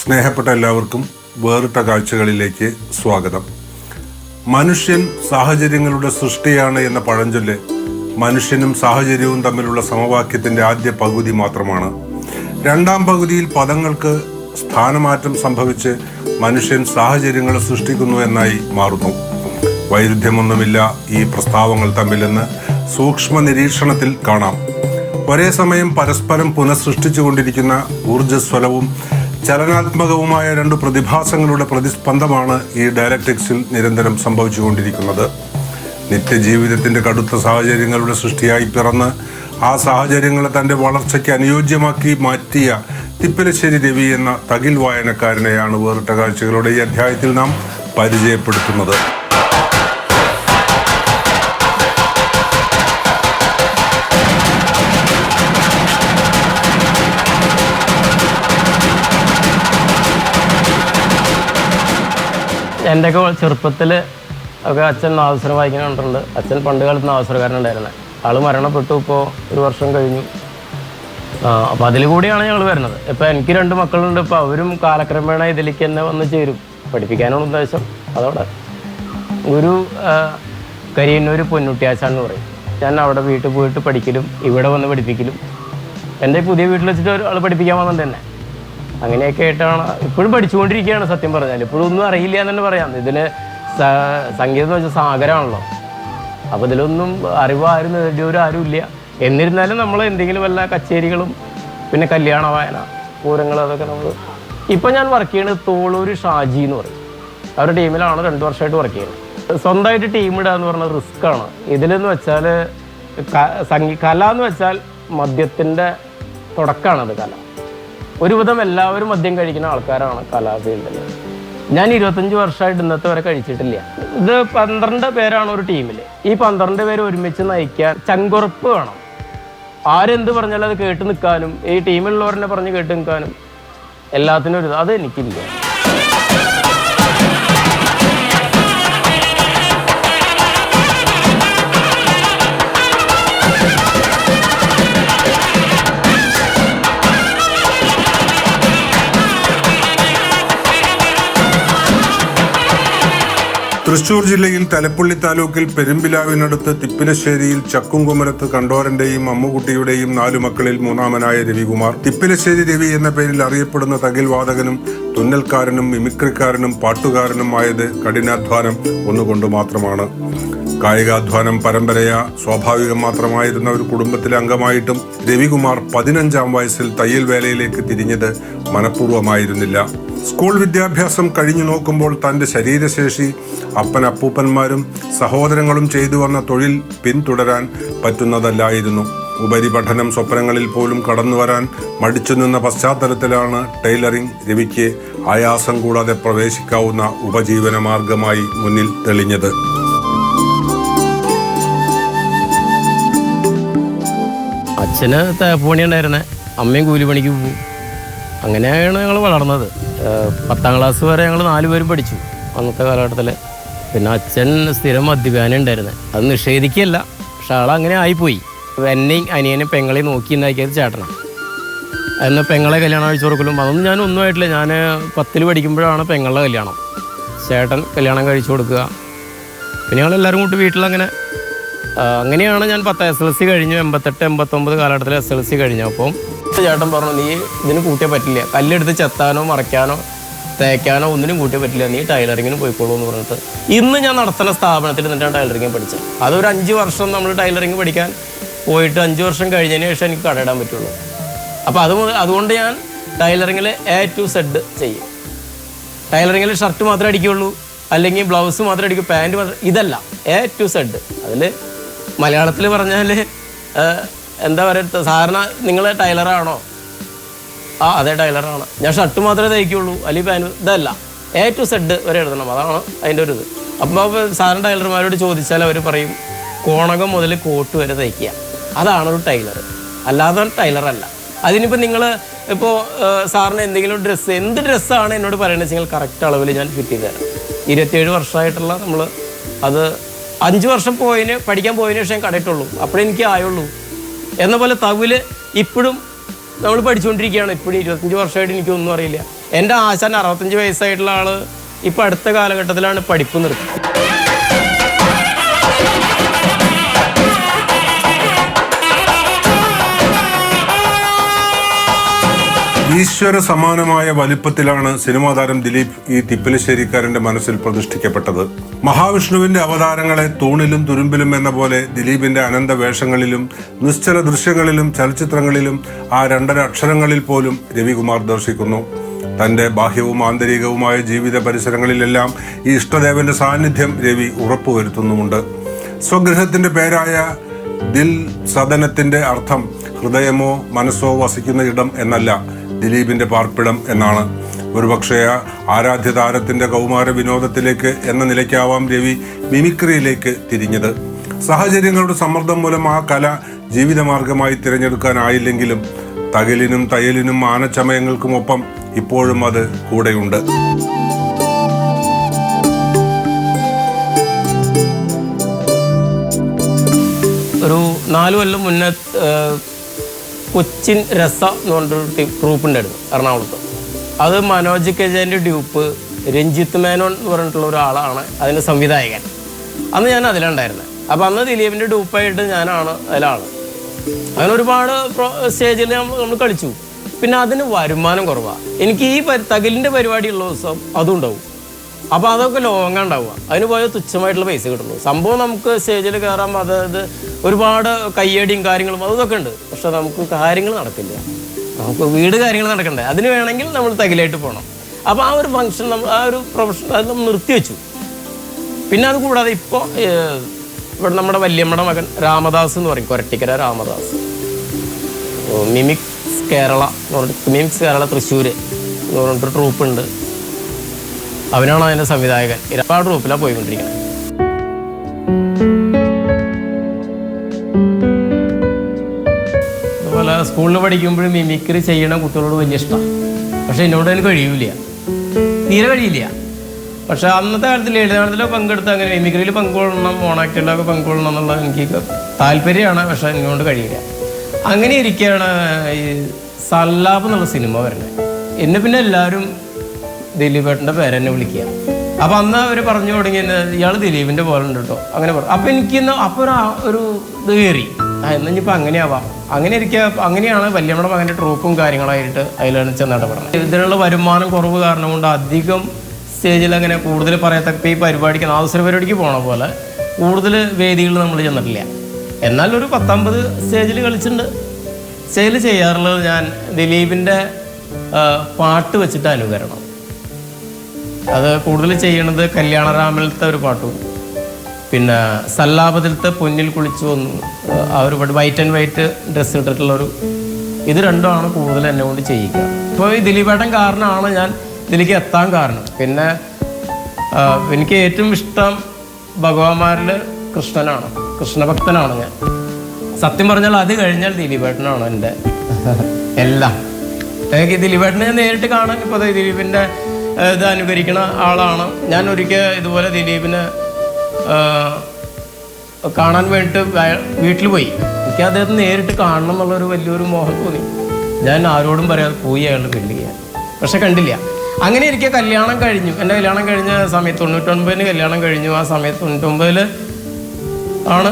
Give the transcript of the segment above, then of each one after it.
സ്നേഹപ്പെട്ട എല്ലാവർക്കും വേറിട്ട കാഴ്ചകളിലേക്ക് സ്വാഗതം. മനുഷ്യൻ സാഹചര്യങ്ങളുടെ സൃഷ്ടിയാണ് എന്ന പഴഞ്ചൊല്ല് മനുഷ്യനും സാഹചര്യവും തമ്മിലുള്ള സമവാക്യത്തിൻ്റെ ആദ്യ പകുതി മാത്രമാണ്. രണ്ടാം പകുതിയിൽ പദങ്ങൾക്ക് സ്ഥാനമാറ്റം സംഭവിച്ച് മനുഷ്യൻ സാഹചര്യങ്ങളെ സൃഷ്ടിക്കുന്നു എന്നായി മാറുന്നു. വൈരുദ്ധ്യമൊന്നുമില്ല ഈ പ്രസ്താവങ്ങൾ തമ്മിലെന്ന് സൂക്ഷ്മ നിരീക്ഷണത്തിൽ കാണാം. ഒരേ സമയം പരസ്പരം പുനഃസൃഷ്ടിച്ചുകൊണ്ടിരിക്കുന്ന ഊർജ്ജസ്വലവും ചലനാത്മകവുമായ രണ്ട് പ്രതിഭാസങ്ങളുടെ പ്രതിസ്പന്ദമാണ് ഈ ഡയലക്റ്റിക്സിൽ നിരന്തരം സംഭവിച്ചുകൊണ്ടിരിക്കുന്നത്. നിത്യജീവിതത്തിൻ്റെ കടുത്ത സാഹചര്യങ്ങളുടെ സൃഷ്ടിയായി പിറന്ന് ആ സാഹചര്യങ്ങളെ തൻ്റെ വളർച്ചയ്ക്ക് അനുയോജ്യമാക്കി മാറ്റിയ തിപ്പലശ്ശേരി രവി എന്ന തകിൽ വായനക്കാരനെയാണ് വേറിട്ട കാഴ്ചകളുടെ ഈ അധ്യായത്തിൽ നാം പരിചയപ്പെടുത്തുന്നത്. എൻ്റെയൊക്കെ ചെറുപ്പത്തിൽ ഒക്കെ അച്ഛൻ നാദസ്വരം വായിക്കാൻ കണ്ടിട്ടുണ്ട്. അച്ഛൻ പണ്ട് കാലത്ത് നാദസ്വരക്കാരനുണ്ടായിരുന്നത്. ആൾ മരണപ്പെട്ടു, ഇപ്പോൾ 1 വർഷം കഴിഞ്ഞു. അപ്പോൾ അതിൽ കൂടിയാണ് ഞങ്ങൾ വരുന്നത്. ഇപ്പോൾ എനിക്ക് 2 മക്കളുണ്ട്. ഇപ്പോൾ അവരും കാലക്രമേണ ഇതിലേക്ക് തന്നെ വന്ന് ചേരും. പഠിപ്പിക്കാനാണ് ഉദ്ദേശം. അതോടെ ഒരു കരിയന്നൂർ പൊന്നുട്ടിയാച്ചാന്ന് പറയും. ഞാൻ അവിടെ വീട്ടിൽ പോയിട്ട് പഠിക്കലും ഇവിടെ വന്ന് പഠിപ്പിക്കലും എൻ്റെ പുതിയ വീട്ടിൽ വെച്ചിട്ട് ഒരാൾ പഠിപ്പിക്കാൻ വന്നിട്ട് തന്നെ അങ്ങനെയൊക്കെ ആയിട്ടാണ് ഇപ്പോഴും പഠിച്ചുകൊണ്ടിരിക്കുകയാണ്. സത്യം പറഞ്ഞാൽ ഇപ്പോഴും ഒന്നും അറിയില്ല എന്ന് തന്നെ പറയാം. ഇതിന് സംഗീതം എന്ന് വെച്ചാൽ സാഗരമാണല്ലോ. അപ്പോൾ ഇതിലൊന്നും ആരും നേടിയവരും ആരും ഇല്ല. എന്നിരുന്നാലും നമ്മൾ എന്തെങ്കിലും വല്ല കച്ചേരികളും പിന്നെ കല്യാണ വായന പൂരങ്ങൾ അതൊക്കെ നമ്മൾ ഇപ്പം ഞാൻ വർക്ക് ചെയ്യുന്നത് തോളൂർ ഷാജി എന്ന് പറയും. അവരുടെ ടീമിലാണ് 2 വർഷമായിട്ട് വർക്ക് ചെയ്യുന്നത്. സ്വന്തമായിട്ട് ടീം ഇടുക എന്ന് പറഞ്ഞാൽ റിസ്ക്കാണ്. ഇതിലെന്ന് വെച്ചാൽ കല എന്ന് വെച്ചാൽ മദ്യത്തിൻ്റെ തുടക്കമാണത്. കല ഒരുവിധം എല്ലാവരും മദ്യം കഴിക്കുന്ന ആൾക്കാരാണ് കലാഫീൽഡിൽ. ഞാൻ 25 വർഷമായിട്ട് ഇന്നത്തെ വരെ കഴിച്ചിട്ടില്ല. ഇത് 12 പേരാണ് ഒരു ടീമിൽ. ഈ 12 പേര് ഒരുമിച്ച് നയിക്കാൻ ചങ്കുറപ്പ് വേണം. ആരെന്ത് പറഞ്ഞാലും അത് കേട്ട് നിൽക്കാനും ഈ ടീമിലുള്ളവരെന്നെ പറഞ്ഞ് കേട്ട് നിൽക്കാനും എല്ലാത്തിനും ഒരു അത് എനിക്കില്ല. തൃശൂർ ജില്ലയിൽ തലപ്പള്ളി താലൂക്കിൽ പെരുമ്പിലാവിനടുത്ത് തിപ്പിലശ്ശേരിയിൽ ചക്കുംകുമരത്ത് കണ്ടോരന്റെയും അമ്മുകുട്ടിയുടെയും 4 മക്കളിൽ മൂന്നാമനായ രവികുമാർ തിപ്പിലശ്ശേരി രവി എന്ന പേരിൽ അറിയപ്പെടുന്ന തകിൽ വാദകനും തുന്നൽക്കാരനും മിമിക്രിക്കാരനും പാട്ടുകാരനും ആയത് കഠിനാധ്വാനം ഒന്നുകൊണ്ട് മാത്രമാണ്. കായികാധ്വാനം പരമ്പരയാ സ്വാഭാവികം മാത്രമായിരുന്ന ഒരു കുടുംബത്തിലെ അംഗമായിട്ടും രവികുമാർ 15-ാം വയസ്സിൽ തയ്യൽ വേലയിലേക്ക് തിരിഞ്ഞത് മനഃപൂർവ്വമായിരുന്നില്ല. സ്കൂൾ വിദ്യാഭ്യാസം കഴിഞ്ഞു നോക്കുമ്പോൾ തൻ്റെ ശരീരശേഷി അപ്പനപ്പൂപ്പന്മാരും സഹോദരങ്ങളും ചെയ്തു വന്ന തൊഴിൽ പിന്തുടരാൻ പറ്റുന്നതല്ലായിരുന്നു. ഉപരിപഠനം സ്വപ്നങ്ങളിൽ പോലും കടന്നു വരാൻ മടിച്ചു നിന്ന പശ്ചാത്തലത്തിലാണ് ടൈലറിംഗ് രവിക്ക് ആയാസം കൂടാതെ പ്രവേശിക്കാവുന്ന ഉപജീവന മാർഗമായി മുന്നിൽ തെളിഞ്ഞത്. അച്ഛന് തേപ്പണി ഉണ്ടായിരുന്നേ, അമ്മയും കൂലിപ്പണിക്ക് പോകും. അങ്ങനെയാണ് ഞങ്ങൾ വളർന്നത്. 10ാം ക്ലാസ് വരെ ഞങ്ങൾ 4 പേരും പഠിച്ചു അന്നത്തെ കാലഘട്ടത്തിൽ. പിന്നെ അച്ഛൻ സ്ഥിരം മദ്യപാനം ഉണ്ടായിരുന്നത്. അത് നിഷേധിക്കുകയല്ല, പക്ഷെ ആളങ്ങനെ ആയിപ്പോയി. എന്നെയും അനിയനെയും പെങ്ങളെയും നോക്കി ഉണ്ടാക്കിയത് ചേട്ടനാണ്. എന്നാൽ പെങ്ങളെ കല്യാണം കഴിച്ചു കൊടുക്കലും അതൊന്നും ഞാൻ ഒന്നും ആയിട്ടില്ല. ഞാൻ 10ൽ പഠിക്കുമ്പോഴാണ് പെങ്ങളുടെ കല്യാണം. ചേട്ടൻ കല്യാണം കഴിച്ചു കൊടുക്കുക. പിന്നെ ഞങ്ങളെല്ലാവരും കൂട്ടി വീട്ടിലങ്ങനെ അങ്ങനെയാണ് ഞാൻ 10 SLC കഴിഞ്ഞു. 88-89 കാലഘട്ടത്തിൽ SLC കഴിഞ്ഞു. അപ്പം ചേട്ടൻ പറഞ്ഞു, നീ ഇതിന് കൂട്ടിയാൽ പറ്റില്ല, കല്ലെടുത്ത് ചെത്താനോ മറയ്ക്കാനോ തേക്കാനോ ഒന്നിനും കൂട്ടിയാൽ പറ്റില്ല, നീ ടൈലറിങ്ങിന് പോയിക്കോളൂ എന്ന് പറഞ്ഞിട്ട് ഇന്ന് ഞാൻ നടത്തുന്ന സ്ഥാപനത്തിൽ നിന്നിട്ടാണ് ടൈലറിങ് പഠിച്ചത്. അതൊരു 5 വർഷം നമ്മൾ ടൈലറിങ് പഠിക്കാൻ പോയിട്ട് 5 വർഷം കഴിഞ്ഞതിന് ശേഷം എനിക്ക് കടയിടാൻ പറ്റുള്ളൂ. അപ്പോൾ അതുകൊണ്ട് ഞാൻ ടൈലറിങ്ങിൽ A to Z ചെയ്യും. ടൈലറിങ്ങിൽ ഷർട്ട് മാത്രമേ അടിക്കുകയുള്ളൂ, അല്ലെങ്കിൽ ബ്ലൗസ് മാത്രമേ അടിക്കൂ, പാൻറ്റ് മാത്രം, ഇതല്ല A to Z. അതിൽ മലയാളത്തിൽ പറഞ്ഞാൽ എന്താ പറയുക, സാധാരണ നിങ്ങൾ ടൈലറാണോ? അതെ ടൈലറാണ്. ഞാൻ ഷർട്ട് മാത്രമേ തയ്ക്കുള്ളൂ, അല്ലെങ്കിൽ പാൻറ്റ്, ഇതല്ല A to Z വരെ എഴുതണം. അതാണ് അതിൻ്റെ ഒരു ഇത്. അപ്പോൾ സാധാരണ ടൈലർമാരോട് ചോദിച്ചാൽ അവർ പറയും കോണകം മുതൽ കോട്ട് വരെ തയ്ക്കുക, അതാണ് ഒരു ടൈലർ. അല്ലാതെ ടൈലറല്ല. അതിനിപ്പോൾ നിങ്ങൾ ഇപ്പോൾ സാറിന് എന്തെങ്കിലും ഡ്രസ്സ്, എന്ത് ഡ്രസ്സാണ് എന്നോട് പറയണമെന്ന് വെച്ചാൽ കറക്റ്റ് അളവിൽ ഞാൻ ഫിറ്റ് ചെയ്ത് തരാം. 27 വർഷമായിട്ടുള്ള നമ്മൾ അത് 5 വർഷം പഠിക്കാൻ പോയതിന് ശേഷം കടയിട്ടുള്ളൂ. അപ്പോഴേ എനിക്ക് ആയുള്ളൂ. എന്ന പോലെ തവിൽ ഇപ്പോഴും നമ്മൾ പഠിച്ചുകൊണ്ടിരിക്കുകയാണ്. ഇപ്പോഴും 25 വർഷമായിട്ട് എനിക്കൊന്നും അറിയില്ല. എൻ്റെ ആശാൻ 65 വയസ്സായിട്ടുള്ള ആള് ഇപ്പം അടുത്ത കാലഘട്ടത്തിലാണ് പഠിപ്പ് നിർത്തി. ഈശ്വര സമാനമായ വലിപ്പത്തിലാണ് സിനിമാ താരം ദിലീപ് ഈ തിപ്പലശ്ശേരിക്കാരന്റെ മനസ്സിൽ പ്രതിഷ്ഠിക്കപ്പെട്ടത്. മഹാവിഷ്ണുവിന്റെ അവതാരങ്ങളെ തൂണിലും തുരുമ്പിലും എന്ന പോലെ ദിലീപിന്റെ അനന്ത വേഷങ്ങളിലും നിശ്ചല ദൃശ്യങ്ങളിലും ചലച്ചിത്രങ്ങളിലും ആ 2.5 അക്ഷരങ്ങളിൽ പോലും രവികുമാർ ദർശിക്കുന്നു. തന്റെ ബാഹ്യവും ആന്തരികവുമായ ജീവിത പരിസരങ്ങളിലെല്ലാം ഈ ഇഷ്ടദേവന്റെ സാന്നിധ്യം രവി ഉറപ്പുവരുത്തുന്നുമുണ്ട്. സ്വഗൃഹത്തിന്റെ പേരായ ദിൽ സദനത്തിന്റെ അർത്ഥം ഹൃദയമോ മനസ്സോ വസിക്കുന്ന ഇടം എന്നല്ല, ദിലീപിന്റെ പാർപ്പിടം എന്നാണ്. ഒരുപക്ഷേ ആരാധ്യ താരത്തിന്റെ കൗമാര വിനോദത്തിലേക്ക് എന്ന നിലയ്ക്കാവാം രവി മിമിക്രിയിലേക്ക് തിരിഞ്ഞത്. സാഹചര്യങ്ങളുടെ സമ്മർദ്ദം മൂലം ആ കല ജീവിതമാർഗമായി തിരഞ്ഞെടുക്കാനായില്ലെങ്കിലും തകിലിനും തയ്യലിനും ആനച്ചമയങ്ങൾക്കുമൊപ്പം ഇപ്പോഴും അത് കൂടെയുണ്ട്. ഒരു 4 കൊല്ലം മുന്നേ കൊച്ചിൻ രസ എന്ന് പറഞ്ഞൊരു ട്രൂപ്പ് ഉണ്ടായിരുന്നു എറണാകുളത്ത്. അത് മനോജ് കെജേൻ്റെ ഡ്യൂപ്പ് രഞ്ജിത്ത് മേനോൻ എന്ന് പറഞ്ഞിട്ടുള്ള ഒരാളാണ് അതിൻ്റെ സംവിധായകൻ. അന്ന് ഞാൻ അതിലുണ്ടായിരുന്നത്. അപ്പോൾ അന്ന് ദിലീപിൻ്റെ ഡ്യൂപ്പായിട്ട് ഞാനാണ് അതിലാൾ. അങ്ങനെ ഒരുപാട് സ്റ്റേജിൽ നമ്മൾ കളിച്ചു. പിന്നെ അതിന് വരുമാനം കുറവാണ്. എനിക്ക് ഈ തകിലിൻ്റെ പരിപാടിയുള്ള ദിവസം അതും ഉണ്ടാവും. അപ്പോൾ അതൊക്കെ ലോങ്ങാണ് ഉണ്ടാവുക. അതിന് പോയാൽ തുച്ഛമായിട്ടുള്ള പൈസ കിട്ടുള്ളൂ. സംഭവം നമുക്ക് സ്റ്റേജിൽ കയറാൻ അതായത് ഒരുപാട് കയ്യടിയും കാര്യങ്ങളും അതൊക്കെ ഉണ്ട്. പക്ഷെ നമുക്ക് കാര്യങ്ങൾ നടക്കില്ല. നമുക്ക് വീട് കാര്യങ്ങൾ നടക്കണ്ടേ. അതിന് വേണമെങ്കിൽ നമ്മൾ തകിലായിട്ട് പോകണം. അപ്പോൾ ആ ഒരു ഫംഗ്ഷൻ ആ ഒരു പ്രൊഫഷൻ അത് നമ്മൾ നിർത്തിവെച്ചു. പിന്നെ അത് കൂടാതെ ഇപ്പോൾ ഇവിടെ നമ്മുടെ വല്യമ്മയുടെ മകൻ രാമദാസ് എന്ന് പറയും, കൊരട്ടിക്കര രാമദാസ്, മിമിക്സ് കേരള എന്ന് പറഞ്ഞിട്ട് മിമിക്സ് കേരള തൃശ്ശൂർ എന്ന് പറഞ്ഞിട്ട് ട്രൂപ്പുണ്ട്. അവനാണ് അതിൻ്റെ സംവിധായകൻ. ആ ട്രൂപ്പിലാണ് പോയിക്കൊണ്ടിരിക്കുന്നത്. അതുപോലെ സ്കൂളിൽ പഠിക്കുമ്പോഴും മിമിക്രി ചെയ്യണ കുട്ടികളോട് വലിയ ഇഷ്ടമാണ്. പക്ഷെ എന്നോട് അതിന് കഴിയില്ല, തീരെ കഴിയില്ല. പക്ഷെ അന്നത്തെ കാലത്ത് ലളിതഗാനത്തിലൊക്കെ പങ്കെടുത്ത് അങ്ങനെ മിമിക്രിയിൽ പങ്കുകൊള്ളണം, മോണാക്ടിലൊക്കെ പങ്കുകൊള്ളണം എന്നുള്ളത് എനിക്ക് താല്പര്യമാണ്. പക്ഷെ എന്നോട് കഴിയില്ല. അങ്ങനെ ഇരിക്കുകയാണ് ഈ സല്ലാപ് എന്നുള്ള സിനിമ വരുന്നത്. എന്നെ പിന്നെ എല്ലാവരും ദിലീപേട്ടൻ്റെ പേരെന്നെ വിളിക്കുക. അപ്പം അന്ന് അവർ പറഞ്ഞു തുടങ്ങി ഇയാൾ ദിലീപിൻ്റെ പോലെ ഉണ്ട് കേട്ടോ, അങ്ങനെ പറഞ്ഞു. അപ്പം എനിക്കിന്ന് അപ്പോൾ ഒരു ഇത് കയറി, എന്നിപ്പോൾ അങ്ങനെയാവാം. അങ്ങനെ ഇരിക്കുക. അങ്ങനെയാണ് വല്യമ്മയുടെ മകൻ്റെ ട്രൂപ്പും കാര്യങ്ങളായിട്ട് അതിലാണ് ചെന്ന് ഇടപെടണം. ഇതിനുള്ള വരുമാനം കുറവ് കാരണം കൊണ്ട് അധികം സ്റ്റേജിൽ അങ്ങനെ കൂടുതൽ പറയത്തക്ക ഈ പരിപാടിക്ക് നാദസ്വര പരിപാടിക്ക് പോണ പോലെ കൂടുതൽ വേദികൾ നമ്മൾ ചെന്നിട്ടില്ല. എന്നാൽ ഒരു 10-50 സ്റ്റേജിൽ കളിച്ചിട്ടുണ്ട്. സ്റ്റേജിൽ ചെയ്യാറുള്ളത് ഞാൻ ദിലീപിൻ്റെ പാട്ട് വെച്ചിട്ട് അനുകരണം. അത് കൂടുതൽ ചെയ്യണത് കല്യാണരാമനിലത്തെ ഒരു പാട്ടും പിന്നെ സല്ലാപത്തിലത്തെ പൊന്നിൽ കുളിച്ചു വന്നു ആ ഒരു വൈറ്റ് ആൻഡ് വൈറ്റ് ഡ്രസ്സ് ഇട്ടിട്ടുള്ളൊരു ഇത് രണ്ടുമാണ് കൂടുതൽ എന്നെ കൊണ്ട് ചെയ്യിക്കുക. ഇപ്പോൾ ഈ ദിലീപേട്ടൻ കാരണമാണ് ഞാൻ ഇതിലേക്ക് എത്താൻ കാരണം. പിന്നെ എനിക്ക് ഏറ്റവും ഇഷ്ടം ഭഗവാന്മാരിൽ കൃഷ്ണനാണ്, കൃഷ്ണഭക്തനാണ് ഞാൻ. സത്യം പറഞ്ഞാൽ അത് കഴിഞ്ഞാൽ ദിലീപേട്ടനാണ് എൻ്റെ എല്ലാം. എനിക്ക് ദിലീപേട്ടനെ ഞാൻ നേരിട്ട് കാണാൻ ഇപ്പോൾ ദിലീപിൻ്റെ ഇത് അനുകരിക്കുന്ന ആളാണ് ഞാൻ. ഒരിക്കൽ ഇതുപോലെ ദിലീപിനെ കാണാൻ വേണ്ടിയിട്ട് വീട്ടിൽ പോയി. എനിക്ക് അദ്ദേഹത്തെ നേരിട്ട് കാണണം എന്നുള്ളൊരു വലിയൊരു മോഹം തോന്നി. ഞാൻ ആരോടും പറയാതെ പോയി അയാളുടെ വീട്ടിൽ ചെയ്യാൻ. പക്ഷെ കണ്ടില്ല. അങ്ങനെ എനിക്ക് കല്യാണം കഴിഞ്ഞു. എൻ്റെ കല്യാണം കഴിഞ്ഞ സമയത്ത് 99 കല്യാണം കഴിഞ്ഞു. ആ സമയത്ത് 99 ആണ്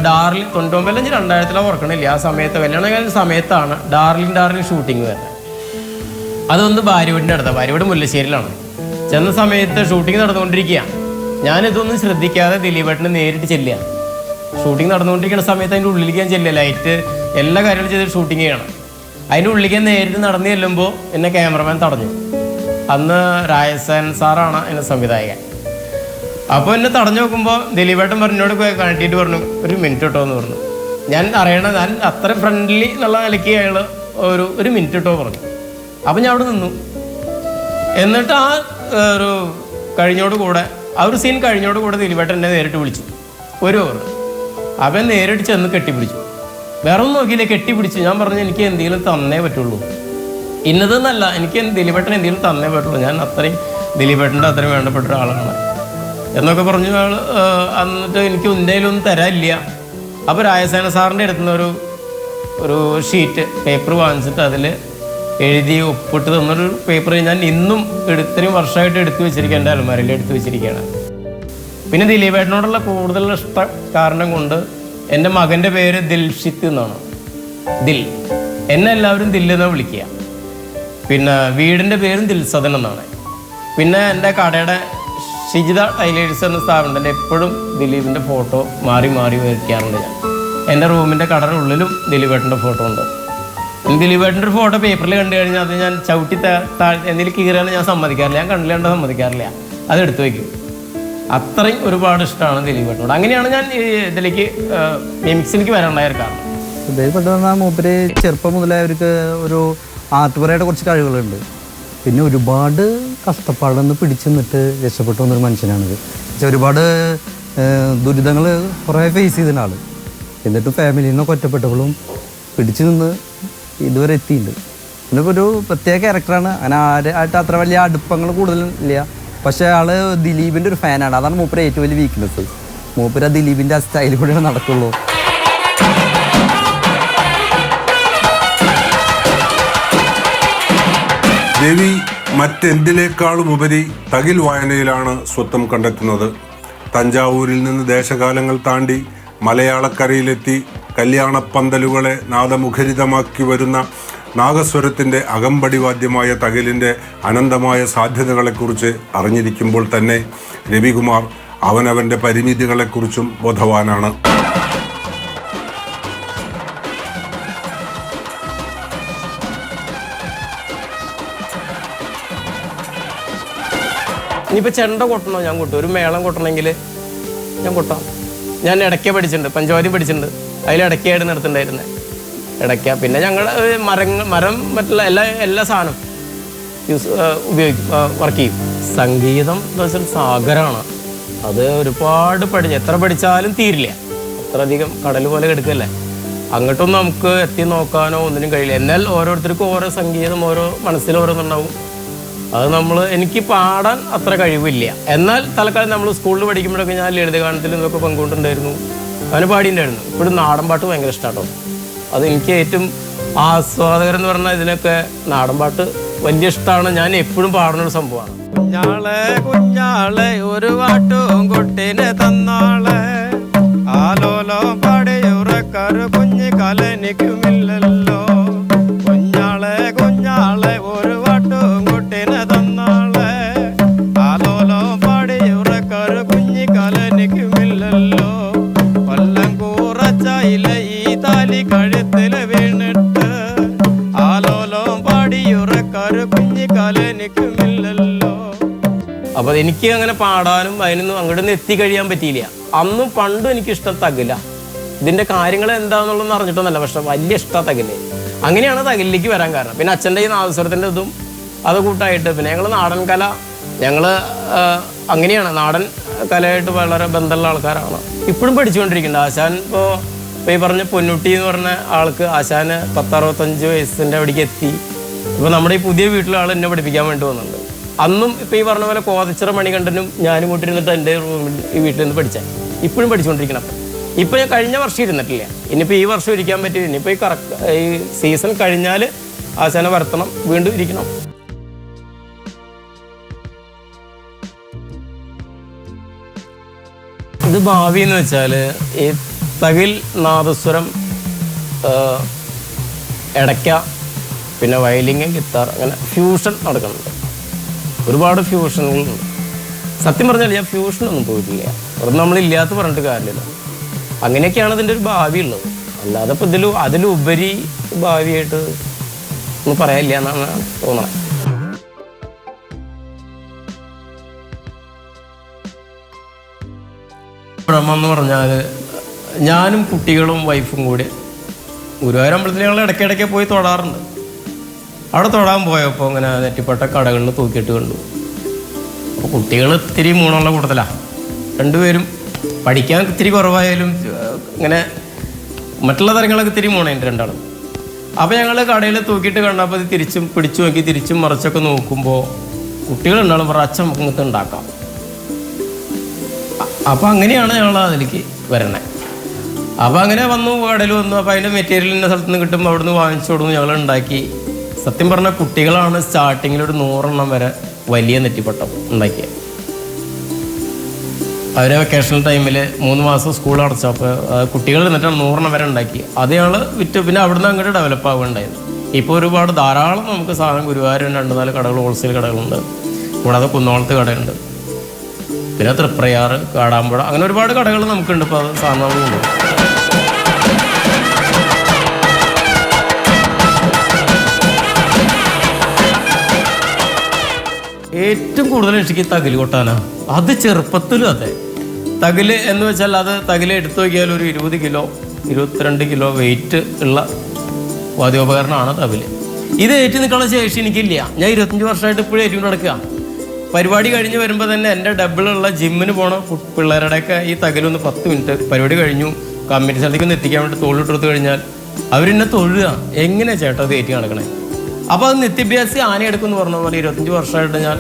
ഡാർലിംഗ്, 99 2000 ഓർക്കണില്ല. ആ സമയത്ത് കല്യാണം കഴിഞ്ഞ സമയത്താണ് ഡാർലിംഗ് ഷൂട്ടിങ് വരുന്നത്. അതൊന്ന് ഭാര്യവീടിൻ്റെ അടുത്താണ്. ഭാര്യവീട് മുല്ലശ്ശേരിയിലാണ്. ചെന്ന സമയത്ത് ഷൂട്ടിങ് നടന്നുകൊണ്ടിരിക്കുക. ഞാനിതൊന്നും ശ്രദ്ധിക്കാതെ ദിലീപേട്ടന് നേരിട്ട് ചെല്ലുക. ഷൂട്ടിങ് നടന്നുകൊണ്ടിരിക്കുന്ന സമയത്ത് അതിൻ്റെ ഉള്ളിലേക്ക് ഞാൻ ചെല്ലുക. ലൈറ്റ് എല്ലാ കാര്യങ്ങളും ചെയ്ത് ഷൂട്ടിങ് ചെയ്യണം. അതിൻ്റെ ഉള്ളിലേക്ക് നേരിട്ട് നടന്നു ചെല്ലുമ്പോൾ എന്നെ ക്യാമറമാൻ തടഞ്ഞു. അന്ന് രായസൻ സാറാണ് എൻ്റെ സംവിധായകൻ. അപ്പോൾ എന്നെ തടഞ്ഞു നോക്കുമ്പോൾ ദിലീപേട്ടൻ പറഞ്ഞോട് കണ്ടിട്ട് പറഞ്ഞു ഒരു മിനിറ്റ് കേട്ടോ എന്ന് പറഞ്ഞു. ഞാൻ അറിയണത് ഞാൻ അത്ര ഫ്രണ്ട്ലി എന്നുള്ള നിലയ്ക്ക് അയാൾ ഒരു മിനിറ്റ് കേട്ടോ പറഞ്ഞു. അപ്പം ഞാൻ അവിടെ നിന്നു. എന്നിട്ട് ആ ഒരു കഴിഞ്ഞോടുകൂടെ ആ ഒരു സീൻ കഴിഞ്ഞോടുകൂടെ ദിലീപേട്ടൻ എന്നെ നേരിട്ട് വിളിച്ചു ഒരു ഓവർ. അവൻ നേരിട്ട് ചെന്ന് കെട്ടിപ്പിടിച്ചു. വേറെ ഒന്നും നോക്കിയില്ലേ, കെട്ടിപ്പിടിച്ചു. ഞാൻ പറഞ്ഞു എനിക്ക് എന്തെങ്കിലും തന്നേ പറ്റുള്ളൂ, ഇന്നതെന്നല്ല, എനിക്ക് ദിലീപേട്ടൻ എന്തെങ്കിലും തന്നേ പറ്റുള്ളൂ, ഞാൻ അത്രയും ദിലീപേട്ടൻ്റെ അത്രയും വേണ്ടപ്പെട്ട ഒരാളാണ് എന്നൊക്കെ പറഞ്ഞു അയാൾ. എന്നിട്ട് എനിക്ക് ഇന്ത്യയിലൊന്നും തരാനില്ല. അപ്പോൾ രായസേന സാറിൻ്റെ അടുത്തുനിന്ന് ഒരു ഷീറ്റ് പേപ്പർ വാങ്ങിച്ചിട്ട് അതിൽ എഴുതി ഒപ്പിട്ട് തന്നൊരു പേപ്പർ ഞാൻ ഇന്നും ഇത്രയും വർഷമായിട്ട് എടുത്തു വെച്ചിരിക്കുക, എൻ്റെ അലമാരയിൽ എടുത്തു വെച്ചിരിക്കുകയാണ്. പിന്നെ ദിലീപേട്ടനോടുള്ള കൂടുതൽ ഇഷ്ട കാരണം കൊണ്ട് എൻ്റെ മകൻ്റെ പേര് ദിൽഷിത്ത് എന്നാണ്. ദിൽ, എന്നെ എല്ലാവരും ദില്ലെന്നാണ് വിളിക്കുക. പിന്നെ വീടിൻ്റെ പേരും ദിൽസദൻ എന്നാണ്. പിന്നെ എൻ്റെ കടയുടെ ഷിജിത ടൈലേഴ്സ് എന്ന സ്ഥാപനത്തിൻ്റെ എപ്പോഴും ദിലീപിൻ്റെ ഫോട്ടോ മാറി മാറി വരയ്ക്കാറുണ്ട് ഞാൻ. എൻ്റെ റൂമിൻ്റെ കടയുടെ ഉള്ളിലും ദിലീപേട്ടൻ്റെ ഫോട്ടോ ഉണ്ട്. ദിലീപേട്ടൻ്റെ ഒരു ഫോട്ടോ പേപ്പറിൽ കണ്ടു കഴിഞ്ഞാൽ അത് ഞാൻ ചവിട്ടി എന്തെങ്കിലും കീറാനും ഞാൻ സമ്മതിക്കാറില്ല, ഞാൻ കണ്ടില്ലാണ്ട് സമ്മതിക്കാറില്ല, അത് എടുത്തു വയ്ക്കും. അത്രയും ഒരുപാട് ഇഷ്ടമാണ് ദിലീപേട്ടനോട്. അങ്ങനെയാണ് ഞാൻ ഇതിലേക്ക് മിമിക്സിലേക്ക് വരാനുണ്ടായ കാരണം. ഇതേപ്പെട്ട മൂപ്പര് ചെറുപ്പം മുതലേ അവർക്ക് ഒരു ആർട്ട് കുറച്ച് കഴിവുകളുണ്ട്. പിന്നെ ഒരുപാട് കഷ്ടപ്പാടിൽ നിന്ന് പിടിച്ചു നിന്നിട്ട് രക്ഷപ്പെട്ടു വന്നൊരു മനുഷ്യനാണിത്. ഒരുപാട് ദുരിതങ്ങൾ കുറേ ഫേസ് ചെയ്തിരുന്ന ആൾ. എന്നിട്ടും ഫാമിലിയിൽ നിന്നൊക്കെ ഒറ്റപ്പെട്ടപ്പോഴും പിടിച്ചു നിന്ന് ഇതുവരെ എത്തിയിട്ടുണ്ട്. പിന്നെ ഒരു പ്രത്യേക ക്യാരക്ടറാണ്. അങ്ങനെ ആരായിട്ട് അത്ര വലിയ അടുപ്പങ്ങൾ കൂടുതലില്ല. പക്ഷേ ആൾ ദിലീപിൻ്റെ ഒരു ഫാനാണ്. അതാണ് മൂപ്പര് ഏറ്റവും വലിയ വീക്ക്നെസ്. മൂപ്പര് ആ ദിലീപിൻ്റെ ആ സ്റ്റൈലിൽ കൂടെയാണ് നടക്കുള്ളൂ. രവി മറ്റെന്തിനേക്കാളും ഉപരി തകിൽ വായനയിലാണ് സ്വത്വം കണ്ടെത്തുന്നത്. തഞ്ചാവൂരിൽ നിന്ന് ദേശകാലങ്ങൾ താണ്ടി മലയാളക്കരയിലെത്തി കല്യാണപ്പന്തലുകളെ നാദമുഖരിതമാക്കി വരുന്ന നാഗസ്വരത്തിൻ്റെ അകമ്പടിവാദ്യമായ തകിലിൻ്റെ അനന്തമായ സാധ്യതകളെക്കുറിച്ച് അറിഞ്ഞിരിക്കുമ്പോൾ തന്നെ രവികുമാർ അവനവൻ്റെ പരിമിതികളെക്കുറിച്ചും ബോധവാനാണ്. ഇനിയിപ്പോൾ ചെണ്ട കൊട്ടണോ ഞാൻ കൊട്ടും. ഒരു മേളം കൊട്ടണമെങ്കിൽ ഞാൻ കൊട്ടാം. ഞാൻ ഇടയ്ക്ക പഠിച്ചിട്ടുണ്ട്, പഞ്ചവാദ്യം പഠിച്ചിട്ടുണ്ട്. അതിൽ ഇടയ്ക്കായിട്ട് നടത്തുന്നുണ്ടായിരുന്നത് ഇടയ്ക്ക. പിന്നെ ഞങ്ങളുടെ മരം മറ്റുള്ള എല്ലാ സാധനം ഉപയോഗിക്കും, വർക്ക് ചെയ്യും. സംഗീതം എന്ന് വെച്ചാൽ സാഗരമാണ്. അത് ഒരുപാട് എത്ര പഠിച്ചാലും തീരില്ല. അത്രയധികം കടൽ പോലെ കിടക്കല്ലേ. അങ്ങോട്ടൊന്നും നമുക്ക് എത്തി നോക്കാനോ ഒന്നിനും കഴിയില്ല. എന്നാൽ ഓരോരുത്തർക്കും ഓരോ സംഗീതം, ഓരോ മനസ്സിൽ ഓരോന്നുണ്ടാവും. അത് എനിക്ക് പാടാൻ അത്ര കഴിവില്ല. എന്നാൽ തൽക്കാലം നമ്മൾ സ്കൂളിൽ പഠിക്കുമ്പോഴൊക്കെ ഞാൻ ലളിതഗാനത്തിൽ നിന്നൊക്കെ പങ്കുകൊണ്ടുണ്ടായിരുന്നു, അവന് പാടിയിട്ടുണ്ടായിരുന്നു. ഇപ്പോഴും നാടൻ പാട്ട് ഭയങ്കര ഇഷ്ടമാട്ടോ. അത് എനിക്ക് ഏറ്റവും ആസ്വാദകരെന്ന് പറഞ്ഞാൽ ഇതിനൊക്കെ നാടൻ പാട്ട് വലിയ ഇഷ്ടമാണ്. ഞാൻ എപ്പോഴും പാടുന്നൊരു സംഭവമാണ്. കുഞ്ഞാളെ കുഞ്ഞാളെ ഒരു പാട്ടും കുട്ടിനെ തന്നാളെ, ആലോലോ പാടിയുറക്കാറ് കുഞ്ഞ് കലനിക്കുമില്ലല്ലോ. കുഞ്ഞാളെ കുഞ്ഞാളെ ഒരു പാട്ടും കുട്ടിനെ തന്നാളെ, ആലോലോ പാടിയുറക്കാറ് കുഞ്ഞ് കലനിക്കുമില്ലല്ലോ. കൊല്ലം കൂറച്ചായിലെ ഈ താലി കഴുത്തില് വീണിട്ട്, ആലോലോ പാടിയുറക്കാറ് കുഞ്ഞ് കലനിക്കുമില്ലല്ലോ. അപ്പോൾ എനിക്ക് അങ്ങനെ പാടാനും അതിനൊന്നും അങ്ങോട്ടൊന്നും എത്തിക്കഴിയാൻ പറ്റിയില്ല. അന്നും പണ്ടും എനിക്കിഷ്ടം തകില. ഇതിൻ്റെ കാര്യങ്ങൾ എന്താണെന്നുള്ളതെന്ന് അറിഞ്ഞിട്ടൊന്നുമല്ല, പക്ഷെ വലിയ ഇഷ്ടം തകില്. അങ്ങനെയാണ് തകിലേക്ക് വരാൻ കാരണം. പിന്നെ അച്ഛൻ്റെ ഈ നാദസ്വരത്തിൻ്റെ ഇതും അത് കൂട്ടായിട്ട് പിന്നെ ഞങ്ങൾ നാടൻ കല, ഞങ്ങൾ അങ്ങനെയാണ് നാടൻ കലയായിട്ട് വളരെ ബന്ധമുള്ള ആൾക്കാരാണ്. ഇപ്പോഴും പഠിച്ചുകൊണ്ടിരിക്കുന്നുണ്ട്. ആശാൻ ഇപ്പോൾ ഈ പറഞ്ഞ പൊന്നുട്ടി എന്ന് പറഞ്ഞ ആൾക്ക് ആശാന് 10-65 വയസ്സിൻ്റെ അവിടേക്ക് എത്തി. ഇപ്പോൾ നമ്മുടെ ഈ പുതിയ വീട്ടിലെ ആൾ എന്നെ പഠിപ്പിക്കാൻ വേണ്ടി വന്നിട്ടുണ്ട്. അന്നും ഇപ്പോൾ ഈ പറഞ്ഞ പോലെ കോതച്ചിറ മണികണ്ഠനും ഞാനും കൂട്ടിരുന്നിട്ട് എൻ്റെ റൂമിൽ ഈ വീട്ടിൽ നിന്ന് പഠിച്ചാൽ ഇപ്പോഴും പഠിച്ചുകൊണ്ടിരിക്കണം. ഇപ്പോൾ ഞാൻ കഴിഞ്ഞ വർഷം ഇരുന്നിട്ടില്ല. ഇനിയിപ്പോൾ ഈ വർഷം ഇരിക്കാൻ പറ്റില്ല. ഇനിയിപ്പോൾ ഈ സീസൺ കഴിഞ്ഞാൽ ആശാനെ വരുത്തണം, വീണ്ടും ഇരിക്കണം. ഇത് ഭാവി എന്ന് വെച്ചാൽ ഈ തകിൽ, നാദസ്വരം, ഇടയ്ക്ക, പിന്നെ വയലിൻ, ഗിത്താർ, അങ്ങനെ ഫ്യൂഷൻ നടക്കുന്നുണ്ട്. ഒരുപാട് ഫ്യൂഷനുകളുണ്ട്. സത്യം പറഞ്ഞാൽ ഞാൻ ഫ്യൂഷനൊന്നും പോയിട്ടില്ല. അത് നമ്മളില്ലാത്ത പറഞ്ഞിട്ട് കാര്യമില്ല. അങ്ങനെയൊക്കെയാണ് ഇതിൻ്റെ ഒരു ഭാവി ഉള്ളത്. അല്ലാതെ ഇപ്പോൾ അതിലുപരി ഭാവിയായിട്ട് ഒന്നും പറയാനില്ല എന്നാണ് തോന്നുന്നത്. എന്ന് പറഞ്ഞാൽ ഞാനും കുട്ടികളും വൈഫും കൂടി ഗുരുവായൂർ അമ്പലത്തിൽ ഞങ്ങൾ ഇടയ്ക്കിടയ്ക്ക് പോയി തൊടാറുണ്ട്. അവിടെ തൊടാൻ പോയപ്പോൾ ഇങ്ങനെ നെറ്റിപ്പട്ട കടകളിൽ തൂക്കിയിട്ട് കണ്ടു. അപ്പോൾ കുട്ടികൾ ഇത്തിരി മൂണുള്ള കൂട്ടത്തിലാണ്. രണ്ടുപേരും പഠിക്കാൻ ഇത്തിരി കുറവായാലും ഇങ്ങനെ മറ്റുള്ള തരങ്ങളൊക്കെ ഇത്തിരി മൂണയുണ്ട് രണ്ടാളും. അപ്പോൾ ഞങ്ങൾ കടയിൽ തൂക്കിയിട്ട് കണ്ടപ്പോൾ അത് തിരിച്ചും പിടിച്ചു നോക്കി തിരിച്ചും മറിച്ചൊക്കെ നോക്കുമ്പോൾ കുട്ടികളുണ്ടാവും പറഞ്ഞ അച്ഛൻ നമുക്ക് ഇങ്ങനത്തെ ഉണ്ടാക്കാം. അപ്പോൾ അങ്ങനെയാണ് ഞങ്ങൾ അതിലേക്ക് വരണേ. അപ്പോൾ അങ്ങനെ വന്നു, കടയിൽ വന്നു. അപ്പോൾ അതിൻ്റെ മെറ്റീരിയൽ ഇന്ന സ്ഥലത്ത് നിന്ന് കിട്ടുമ്പോൾ അവിടെ നിന്ന് വാങ്ങിച്ചു കൊടുക്കുന്നു. ഞങ്ങൾ ഉണ്ടാക്കി സത്യം പറഞ്ഞാൽ കുട്ടികളാണ് സ്റ്റാർട്ടിങ്ങിൽ ഒരു 100 വരെ വലിയ നെറ്റിപ്പട്ടം ഉണ്ടാക്കിയത്. അവരെ വെക്കേഷണൽ ടൈമിൽ 3 മാസം സ്കൂൾ അടച്ചപ്പോൾ കുട്ടികൾ എന്നിട്ടാണ് 100 വരെ ഉണ്ടാക്കി. അതയാൾ വിറ്റ് പിന്നെ അവിടുന്ന് അങ്ങോട്ട് ഡെവലപ്പ് ആവുകയുണ്ടായിരുന്നു. ഇപ്പോൾ ഒരുപാട് ധാരാളം നമുക്ക് സാധനം ഗുരുവായൂർ 2-4 കടകൾ, ഹോൾസെയിൽ കടകളുണ്ട്. കൂടാതെ കുന്നോളത്ത് കടയുണ്ട്, പിന്നെ തൃപ്രയാർ, കാടാമ്പുഴ, അങ്ങനെ ഒരുപാട് കടകൾ നമുക്കുണ്ട്. ഇപ്പോൾ അത് സാധനങ്ങളുണ്ട്. ഏറ്റവും കൂടുതൽ എനിക്ക് തകില് കൊട്ടാനാണ്. അത് ചെറുപ്പത്തിലും അതെ. തകില് എന്ന് വെച്ചാൽ അത് തകില് എടുത്തു നോക്കിയാൽ ഒരു 20 കിലോ 22 കിലോ വെയിറ്റ് ഉള്ള വാദ്യോപകരണമാണ് തകില്. ഇത് ഏറ്റു നിൽക്കാനുള്ള ശേഷി എനിക്കില്ല. ഞാൻ 25 വർഷമായിട്ട് ഇപ്പോഴും ഏറ്റവും നടക്കുക. പരിപാടി കഴിഞ്ഞ് വരുമ്പോൾ തന്നെ എൻ്റെ ഡബിളുള്ള ജിമ്മിന് പോണ പിള്ളേരുടെയൊക്കെ ഈ തകിലൊന്ന് 10 മിനിറ്റ് പരിപാടി കഴിഞ്ഞു കമ്മിറ്റി സ്ഥലത്തേക്ക് ഒന്ന് എത്തിക്കാൻ വേണ്ടി തോളിട്ടെടുത്ത് കഴിഞ്ഞാൽ അവരെന്നെ തൊഴുക, എങ്ങനെ ചേട്ടാ അത് ഏറ്റി നടക്കണേ. അപ്പോൾ അത് നിത്യഭ്യാസി ആനയെടുക്കുമെന്ന് പറഞ്ഞ പോലെ 25 വർഷമായിട്ട് ഞാൻ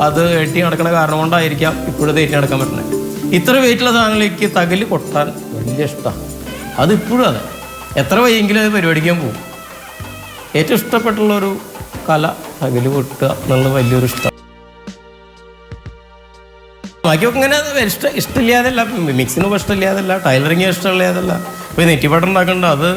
അത് ഏറ്റി നടക്കണ കാരണം കൊണ്ടായിരിക്കാം ഇപ്പോഴത് ഏറ്റി നടക്കാൻ പറ്റുന്നത്. ഇത്ര വെയിറ്റുള്ള സാധനങ്ങളിലേക്ക് തകില് കൊട്ടാൻ വലിയ ഇഷ്ടമാണ്. അതിപ്പോഴും അതെ, എത്ര വയ്യെങ്കിലും അത് പരിപാടിക്കാൻ പോകും. ഏറ്റവും ഇഷ്ടപ്പെട്ടുള്ളൊരു കല തകില് കൊട്ടുക എന്നുള്ള വലിയൊരു ഇഷ്ടം. ബാക്കിയൊക്കെ ഇങ്ങനെ ഇഷ്ടമില്ലാതല്ല, മിക്സിനും ഇഷ്ടമില്ലാതല്ല, ടൈലറിങ് ഇഷ്ടമില്ലാതല്ല, ഇപ്പോൾ നെറ്റിപ്പട്ടം ഉണ്ടാക്കുന്നുണ്ട് അത്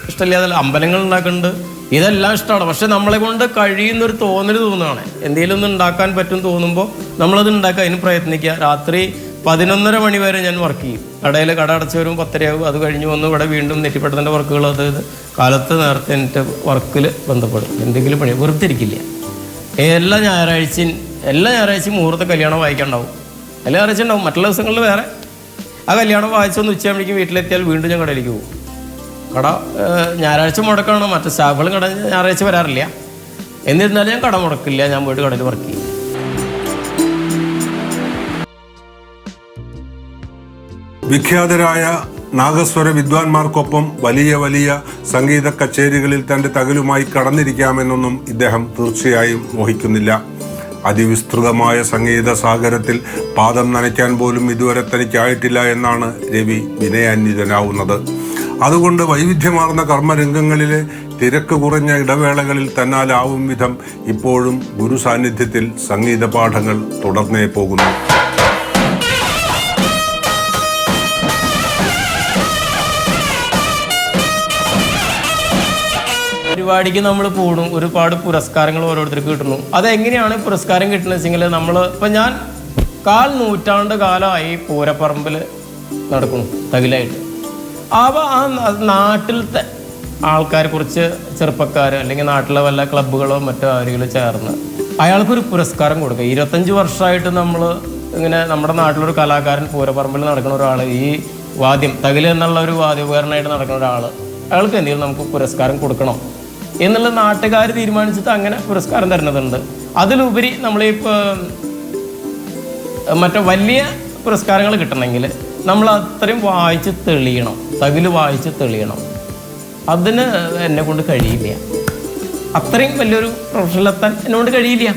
ഇഷ്ടമില്ലാതല്ല, അമ്പലങ്ങൾ ഉണ്ടാക്കുന്നുണ്ട്, ഇതെല്ലാം ഇഷ്ടമാണ്. പക്ഷെ നമ്മളെ കൊണ്ട് കഴിയുന്നൊരു തോന്നുകയാണ്. എന്തെങ്കിലും ഒന്ന് ഉണ്ടാക്കാൻ പറ്റും തോന്നുമ്പോൾ നമ്മളത് ഉണ്ടാക്കുക, അതിന് പ്രയത്നിക്കുക. രാത്രി 11:30 മണി വരെ ഞാൻ വർക്ക് ചെയ്യും. കടയിൽ കട അടച്ച് വരും 10:30 അത് കഴിഞ്ഞ് വന്ന് ഇവിടെ വീണ്ടും നെറ്റിപ്പട്ടത്തിൻ്റെ വർക്കുകൾ അതായത് കാലത്ത് നേരത്തെ എന്നിട്ട് വർക്കിൽ ബന്ധപ്പെടും. എന്തെങ്കിലും പണി വെറുതെ ഇരിക്കില്ല. എല്ലാ ഞായറാഴ്ചയും മുഹൂർത്ത കല്യാണം വായിക്കാനുണ്ടാവും. എല്ലാ ഞായറാഴ്ച ഉണ്ടാവും, മറ്റുള്ള ദിവസങ്ങളിൽ വേറെ. ആ കല്യാണം വായിച്ചൊന്ന് ഉച്ചയാകുമ്പോഴേക്കും വീട്ടിലെത്തിയാൽ വീണ്ടും ഞാൻ കടയിലേക്ക് പോകും. കട ഞായറാഴ്ച മുടക്കാണ്, മറ്റു സ്റ്റാഫുകളും കട ഞായറാഴ്ച വരാറില്ല. എന്നിരുന്നാലും ഞാൻ കട മുടക്കില്ല, ഞാൻ പോയിട്ട് കടയിൽ വർക്ക് ചെയ്യും. വിഖ്യാതരായ നാഗസ്വര വിദ്വാൻമാർക്കൊപ്പം വലിയ വലിയ സംഗീത കച്ചേരികളിൽ തൻ്റെ തകിലുമായി കടന്നിരിക്കാമെന്നൊന്നും ഇദ്ദേഹം തീർച്ചയായും മോഹിക്കുന്നില്ല. അതിവിസ്തൃതമായ സംഗീത സാഗരത്തിൽ പാദം നനയ്ക്കാൻ പോലും ഇതുവരെ തനിക്കായിട്ടില്ല എന്നാണ് രവി വിനയാന്വിതനാവുന്നത്. അതുകൊണ്ട് വൈവിധ്യമാർന്ന കർമ്മരംഗങ്ങളിലെ തിരക്ക് കുറഞ്ഞ ഇടവേളകളിൽ തന്നാലാവും വിധം ഇപ്പോഴും ഗുരു സാന്നിധ്യത്തിൽ സംഗീത പാഠങ്ങൾ തുടർന്നേ പോകുന്നു. പരിപാടിക്ക് നമ്മൾ കൂടും, ഒരുപാട് പുരസ്കാരങ്ങൾ ഓരോരുത്തർക്ക് കിട്ടുന്നു. അതെങ്ങനെയാണ് പുരസ്കാരം കിട്ടുന്നത് വെച്ചെങ്കിൽ ഇപ്പം ഞാൻ 1/4 നൂറ്റാണ്ട് കാലമായി പൂരപ്പറമ്പിൽ നടക്കുന്നു തകിലായിട്ട്. അപ്പോൾ ആ നാട്ടിലത്തെ ആൾക്കാർ, കുറച്ച് ചെറുപ്പക്കാർ അല്ലെങ്കിൽ നാട്ടിലെ വല്ല ക്ലബ്ബുകളോ മറ്റോ ആരെങ്കിലും ചേർന്ന് അയാൾക്കൊരു പുരസ്കാരം കൊടുക്കുക. 25 വർഷമായിട്ട് നമ്മൾ ഇങ്ങനെ നമ്മുടെ നാട്ടിലൊരു കലാകാരൻ പൂരപ്പറമ്പിൽ നടക്കുന്ന ഒരാൾ, ഈ വാദ്യം തകില് എന്നുള്ള ഒരു വാദ്യോപകരണമായിട്ട് നടക്കുന്ന ഒരാൾ, അയാൾക്ക് എന്തെങ്കിലും നമുക്ക് പുരസ്കാരം കൊടുക്കണം എന്നുള്ള നാട്ടുകാർ തീരുമാനിച്ചിട്ട് അങ്ങനെ പുരസ്കാരം തരുന്നതുണ്ട്. അതിലുപരി നമ്മളിപ്പോൾ മറ്റേ വലിയ പുരസ്കാരങ്ങൾ കിട്ടണമെങ്കിൽ നമ്മൾ അത്രയും വായിച്ച് തെളിയണം, തകില് വായിച്ച് തെളിയണം. അതിന് എന്നെ കൊണ്ട് കഴിയില്ല. അത്രയും വലിയൊരു പ്രൊഫഷനിലെത്താൻ എന്നെക്കൊണ്ട് കഴിയില്ല.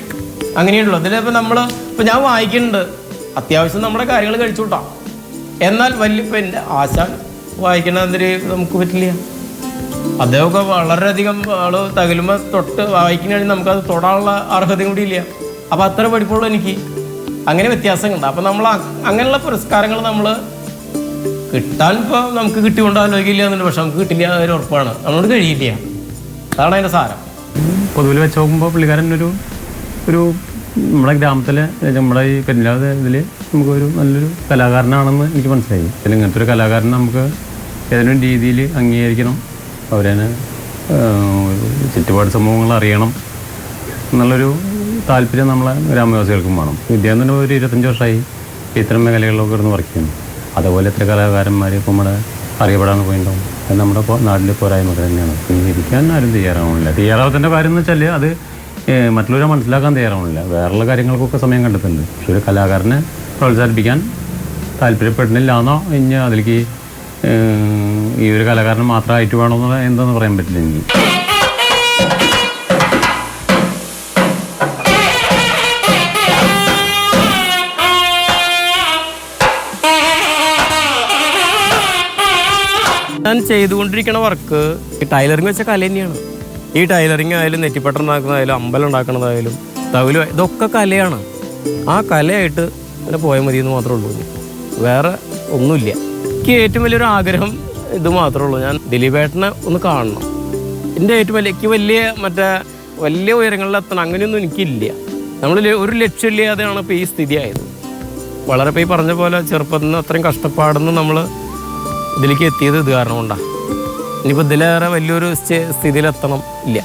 അങ്ങനെയുള്ളൂ. അതിലിപ്പോൾ ഇപ്പോൾ ഞാൻ വായിക്കുന്നുണ്ട്, അത്യാവശ്യം നമ്മുടെ കാര്യങ്ങൾ കഴിച്ചു കൂട്ടാം. എന്നാൽ ഇപ്പം എൻ്റെ ആശാൻ വായിക്കണതിന് നമുക്ക് പറ്റില്ല. അദ്ദേഹമൊക്കെ വളരെയധികം തകിലുമ്പോൾ തൊട്ട് വായിക്കുകയാണെങ്കിൽ നമുക്കത് തൊടാനുള്ള അർഹതയും കൂടി ഇല്ല. അപ്പോൾ അത്ര പഠിപ്പുള്ളൂ എനിക്ക്. അങ്ങനെ വ്യത്യാസങ്ങളുണ്ട്. അപ്പോൾ നമ്മൾ അങ്ങനെയുള്ള പുരസ്കാരങ്ങൾ നമ്മൾ കിട്ടാൻ ഇപ്പോൾ നമുക്ക് കിട്ടിക്കൊണ്ട് ആലോചിക്കില്ല എന്നുണ്ട്. പക്ഷെ നമുക്ക് കിട്ടില്ല ഒരു ഉറപ്പാണ്, നമ്മളോട് കഴിയില്ല. അതാണ് അതിൻ്റെ സാരം. പൊതുവിൽ വെച്ച് നോക്കുമ്പോൾ പുള്ളിക്കാരൻ ഒരു നമ്മുടെ ഗ്രാമത്തിലെ നമ്മുടെ ഈ പെരിഞ്ഞാവ് ഇതിൽ നമുക്കൊരു നല്ലൊരു കലാകാരനാണെന്ന് എനിക്ക് മനസ്സിലായി. പിന്നെ ഇങ്ങനത്തെ ഒരു കലാകാരൻ നമുക്ക് ഏതെങ്കിലും രീതിയിൽ അംഗീകരിക്കണം, അവരതിന് ചുറ്റുപാട് സമൂഹങ്ങൾ അറിയണം എന്നുള്ളൊരു താല്പര്യം നമ്മളെ ഗ്രാമവാസികൾക്കും വേണം. വിദ്യാർത്ഥിന് ഒരു 25 വർഷമായി ഇത്തരം മേഖലകളിലൊക്കെ ഇരുന്ന് വർക്ക് ചെയ്യുന്നു. അതുപോലെ എത്ര കലാകാരന്മാർ ഇപ്പോൾ നമ്മുടെ അറിയപ്പെടാൻ പോയിട്ടുണ്ടാവും. അത് നമ്മുടെ നാട്ടിലെ പോരായ്മകൾ തന്നെയാണ്. ഇരിക്കാൻ ആരും തയ്യാറാവത്തിൻ്റെ കാര്യം എന്ന് വെച്ചാൽ അത് മറ്റുള്ളവരെ മനസ്സിലാക്കാൻ തയ്യാറാവണില്ല. വേറെയുള്ള കാര്യങ്ങൾക്കൊക്കെ സമയം കണ്ടെത്തുന്നുണ്ട്. പക്ഷെ ഒരു കലാകാരനെ പ്രോത്സാഹിപ്പിക്കാൻ താല്പര്യപ്പെടുന്നില്ല എന്നോ ഇനി അതിലേക്ക് ഈ ഒരു കലാകാരൻ മാത്രമായിട്ട് വേണമെന്നുള്ള എന്താണെന്ന് പറയാൻ പറ്റില്ല എനിക്ക്. ഞാൻ ചെയ്തുകൊണ്ടിരിക്കുന്ന വർക്ക് ടൈലറിങ് വെച്ച കല തന്നെയാണ്. ഈ ടൈലറിങ് ആയാലും നെറ്റിപ്പട്ട ഉണ്ടാക്കുന്നതായാലും അമ്പലം ഉണ്ടാക്കുന്നതായാലും തവിലും ഇതൊക്കെ കലയാണ്. ആ കലയായിട്ട് അങ്ങനെ പോയാൽ മതി എന്ന് മാത്രമേ ഉള്ളൂ. വേറെ ഒന്നുമില്ല. എനിക്ക് ഏറ്റവും വലിയൊരു ആഗ്രഹം ഇത് മാത്രമേ ഉള്ളൂ. ഞാൻ ദിലീപേട്ടനെ ഒന്ന് കാണണം. എൻ്റെ ഏറ്റവും എനിക്ക് വലിയ ഉയരങ്ങളിലെത്തണം അങ്ങനെയൊന്നും എനിക്കില്ല. നമ്മൾ ഒരു ലക്ഷ്യമില്ലാതെയാണ് ഇപ്പോൾ ഈ സ്ഥിതി ആയത്. വളരെ ഇപ്പോൾ ഈ പറഞ്ഞ പോലെ ചെറുപ്പത്തിൽ നിന്ന് അത്രയും കഷ്ടപ്പാടുന്ന് നമ്മൾ ഇതിലേക്ക് എത്തിയത് ഇത് കാരണം കൊണ്ടാണ്. ഇനിയിപ്പോൾ ഇതിലേറെ വലിയൊരു സ്ഥിതിയിലെത്തണം ഇല്ല.